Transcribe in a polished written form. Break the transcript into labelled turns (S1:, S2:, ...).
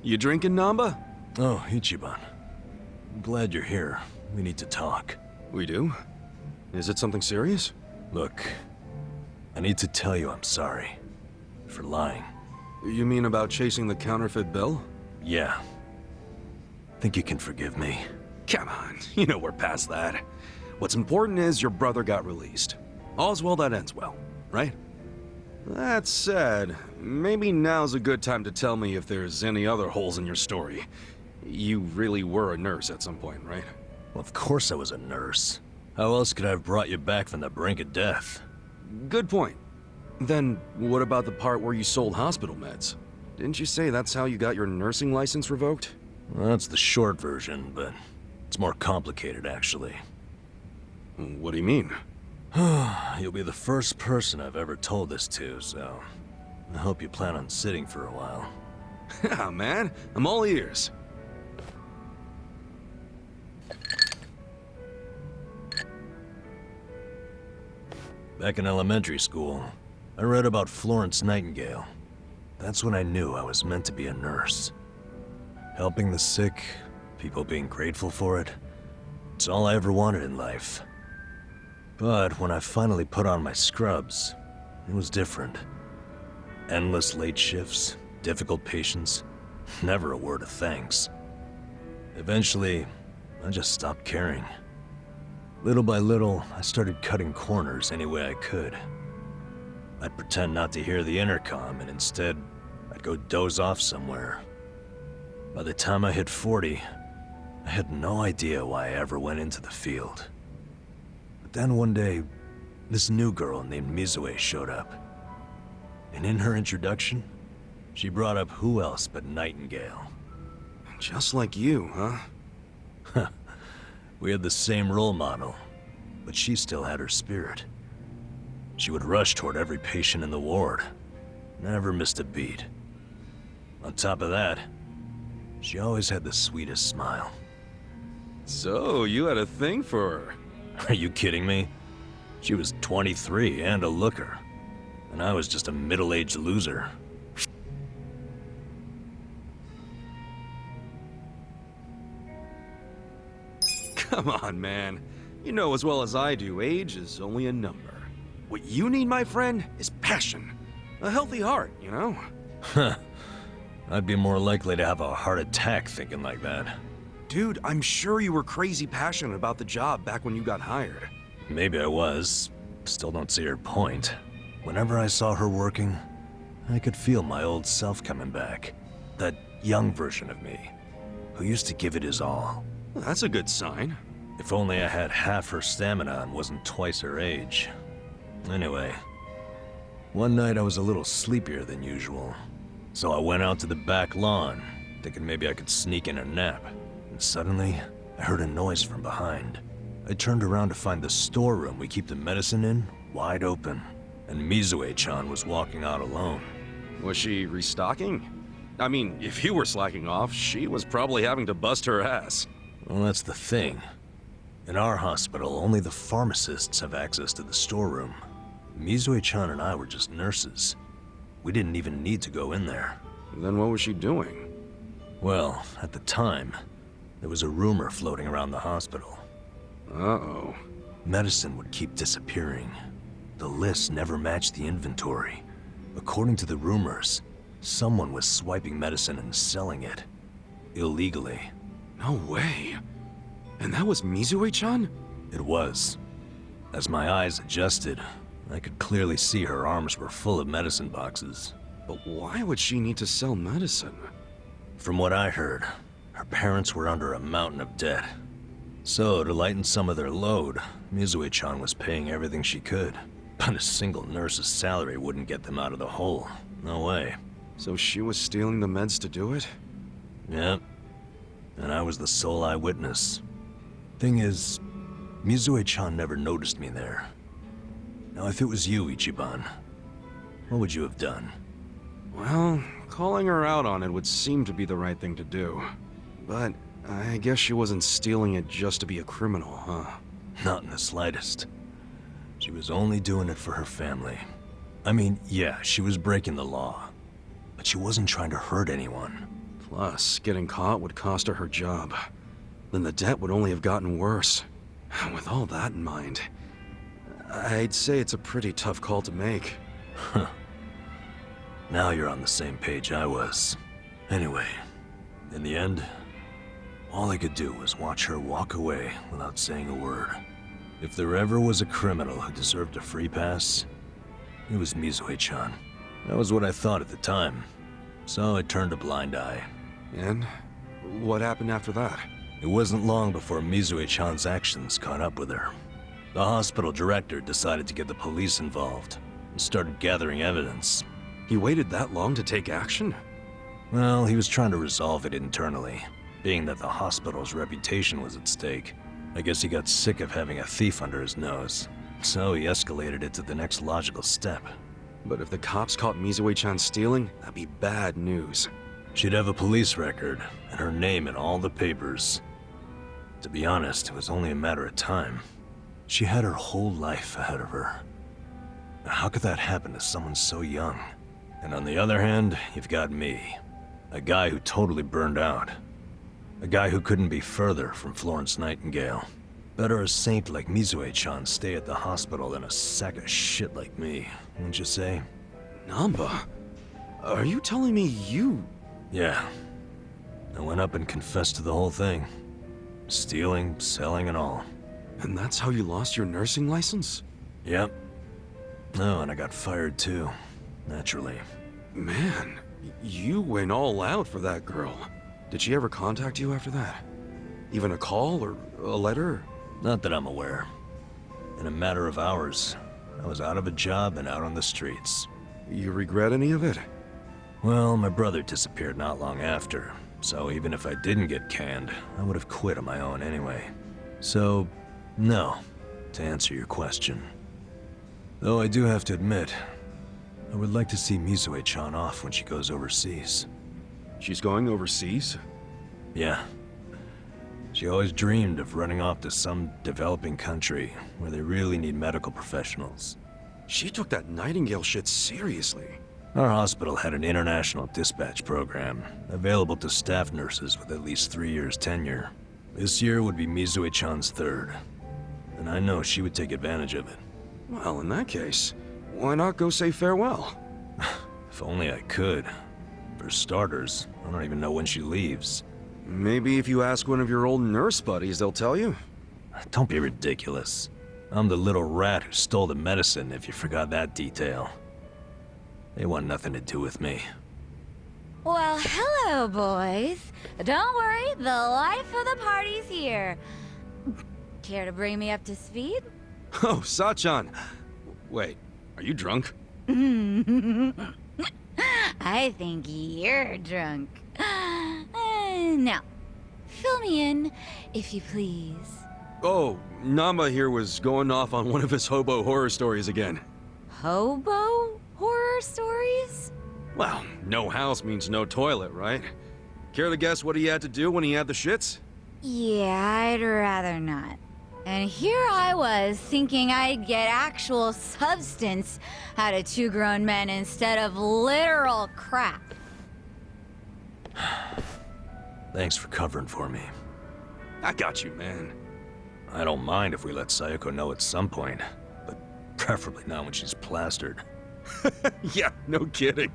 S1: You drinking, Nanba?
S2: Oh, Ichiban. I'm glad you're here. We need to talk.
S1: We do? Is it something serious?
S2: Look, I need to tell you I'm sorry. For lying.
S1: You mean about chasing the counterfeit bill?
S2: Yeah. Think you can forgive me?
S1: Come on, you know we're past that. What's important is your brother got released. All's well that ends well, right? That said, maybe now's a good time to tell me if there's any other holes in your story. You really were a nurse at some point, right?
S2: Well, of course I was a nurse. How else could I have brought you back from the brink of death?
S1: Good point. Then, what about the part where you sold hospital meds? Didn't you say that's how you got your nursing license revoked?
S2: Well, that's the short version, but it's more complicated, actually.
S1: What do you mean?
S2: You'll be the first person I've ever told this to, so I hope you plan on sitting for a while.
S1: Yeah, man, I'm all ears.
S2: Back in elementary school, I read about Florence Nightingale. That's when I knew I was meant to be a nurse. Helping the sick, people being grateful for it, it's all I ever wanted in life. But when I finally put on my scrubs, it was different. Endless late shifts, difficult patients, never a word of thanks. Eventually, I just stopped caring. Little by little, I started cutting corners any way I could. I'd pretend not to hear the intercom, and instead, I'd go doze off somewhere. By the time I hit 40, I had no idea why I ever went into the field. But then one day, this new girl named Mizue showed up. And in her introduction, she brought up who else but Nightingale.
S1: Just like you, huh?
S2: We had the same role model, but she still had her spirit. She would rush toward every patient in the ward, never missed a beat. On top of that, she always had the sweetest smile.
S1: So, you had a thing for her?
S2: Are you kidding me? She was 23 and a looker, and I was just a middle-aged loser.
S1: Come on, man. You know as well as I do, age is only a number. What you need, my friend, is passion. A healthy heart, you know?
S2: Huh. I'd be more likely to have a heart attack thinking like that.
S1: Dude, I'm sure you were crazy passionate about the job back when you got hired.
S2: Maybe I was. Still don't see her point. Whenever I saw her working, I could feel my old self coming back. That young version of me, who used to give it his all.
S1: Well, that's a good sign.
S2: If only I had half her stamina and wasn't twice her age. Anyway, one night I was a little sleepier than usual, so I went out to the back lawn, thinking maybe I could sneak in a nap. And suddenly, I heard a noise from behind. I turned around to find the storeroom we keep the medicine in wide open, and Mizue-chan was walking out alone.
S1: Was she restocking? I mean, if you were slacking off, she was probably having to bust her ass.
S2: Well, that's the thing. In our hospital, only the pharmacists have access to the storeroom. Mizue-chan and I were just nurses. We didn't even need to go in there.
S1: Then what was she doing?
S2: Well, at the time, there was a rumor floating around the hospital.
S1: Uh-oh.
S2: Medicine would keep disappearing. The list never matched the inventory. According to the rumors, someone was swiping medicine and selling it. Illegally.
S1: No way. And that was Mizue-chan?
S2: It was. As my eyes adjusted, I could clearly see her arms were full of medicine boxes.
S1: But why would she need to sell medicine?
S2: From what I heard, her parents were under a mountain of debt. So, to lighten some of their load, Mizue-chan was paying everything she could. But a single nurse's salary wouldn't get them out of the hole. No way.
S1: So she was stealing the meds to do it?
S2: Yep. And I was the sole eyewitness. Thing is, Mizue-chan never noticed me there. Now, if it was you, Ichiban, what would you have done?
S1: Well, calling her out on it would seem to be the right thing to do. But I guess she wasn't stealing it just to be a criminal, huh?
S2: Not in the slightest. She was only doing it for her family. I mean, yeah, she was breaking the law. But she wasn't trying to hurt anyone.
S1: Plus, getting caught would cost her her job. Then the debt would only have gotten worse. With all that in mind, I'd say it's a pretty tough call to make.
S2: Huh. Now you're on the same page I was. Anyway, in the end, all I could do was watch her walk away without saying a word. If there ever was a criminal who deserved a free pass, it was Mizue-chan. That was what I thought at the time, so I turned a blind eye.
S1: And what happened after that?
S2: It wasn't long before Mizue-chan's actions caught up with her. The hospital director decided to get the police involved and started gathering evidence.
S1: He waited that long to take action?
S2: Well, he was trying to resolve it internally, being that the hospital's reputation was at stake. I guess he got sick of having a thief under his nose, so he escalated it to the next logical step.
S1: But if the cops caught Mizue-chan stealing, that'd be bad news.
S2: She'd have a police record, and her name in all the papers. To be honest, it was only a matter of time. She had her whole life ahead of her. How could that happen to someone so young? And on the other hand, you've got me. A guy who totally burned out. A guy who couldn't be further from Florence Nightingale. Better a saint like Mizue-chan stay at the hospital than a sack of shit like me, wouldn't you say?
S1: Nanba? Are you telling me you...
S2: Yeah. I went up and confessed to the whole thing. Stealing, selling, and all.
S1: And that's how you lost your nursing license?
S2: Yep. No, and I got fired too. Naturally.
S1: Man, you went all out for that girl. Did she ever contact you after that? Even a call or a letter?
S2: Not that I'm aware. In a matter of hours, I was out of a job and out on the streets.
S1: You regret any of it?
S2: Well, my brother disappeared not long after, so even if I didn't get canned, I would have quit on my own anyway. So, no, to answer your question. Though I do have to admit, I would like to see Mizue-chan off when she goes overseas.
S1: She's going overseas?
S2: Yeah. She always dreamed of running off to some developing country where they really need medical professionals.
S1: She took that Nightingale shit seriously.
S2: Our hospital had an international dispatch program, available to staff nurses with at least 3 years tenure. This year would be Mizue-chan's third, and I know she would take advantage of it.
S1: Well, in that case, why not go say farewell?
S2: If only I could. For starters, I don't even know when she leaves.
S1: Maybe if you ask one of your old nurse buddies, they'll tell you.
S2: Don't be ridiculous. I'm the little rat who stole the medicine, if you forgot that detail. They want nothing to do with me.
S3: Well, hello, boys. Don't worry, the life of the party's here. Care to bring me up to speed?
S1: Oh, Sachan. Wait, are you drunk?
S3: I think you're drunk. Now, fill me in, if you please.
S1: Oh, Nanba here was going off on one of his hobo horror stories again.
S3: Hobo horror stories?
S1: Well, no house means no toilet, right? Care to guess what he had to do when he had the shits?
S3: Yeah, I'd rather not. And here I was, thinking I'd get actual substance out of two grown men instead of literal crap.
S2: Thanks for covering for me.
S1: I got you, man.
S2: I don't mind if we let Saeko know at some point, but preferably not when she's plastered.
S1: Yeah, no kidding.